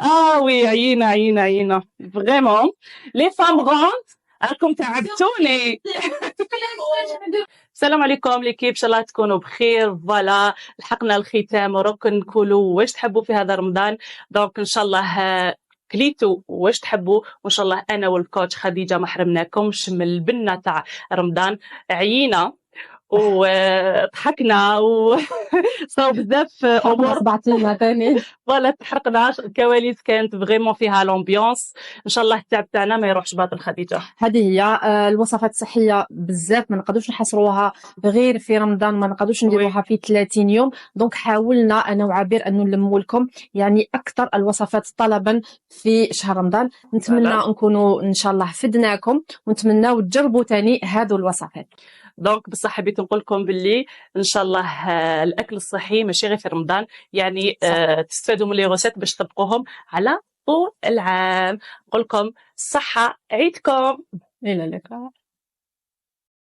اه وي، عيينا فريمون. لي فام غوند راكم تعبتوني. السلام عليكم ليكيب، ان شاء الله تكونوا بخير. فوالا لحقنا الختام وراك نقولوا واش تحبوا في هذا رمضان. دونك ان شاء الله كليتو واش تحبوا، وان شاء الله انا والكوتش خديجه ما حرمناكمش من البنه تاع رمضان. عيينا وضحكنا وصار بزاف امور بعتينا تاني. فوالا تحرقنا. الكواليس كانت فريمون فيها لومبيونس. ان شاء الله التعب تاعنا ما يروحش باطل. خديجه هذه هي الوصفات الصحيه بزاف ما نقدروش نحصروها غير في رمضان، ما نقدروش نديروها في 30 يوم. دونك حاولنا انا وعبير انه نلموا لكم يعني اكثر الوصفات طلبا في شهر رمضان. نتمنى نكونوا ان شاء الله فدناكم، ونتمنى تجربوا تاني هذو الوصفات. دونك بصح حبيت نقول لكم باللي ان شاء الله الاكل الصحي ماشي غير في رمضان، يعني تستفادوا من لي غوسيت باش تطبقوهم على طول العام. نقول لكم الصحه، عيدكم. الى اللقاء.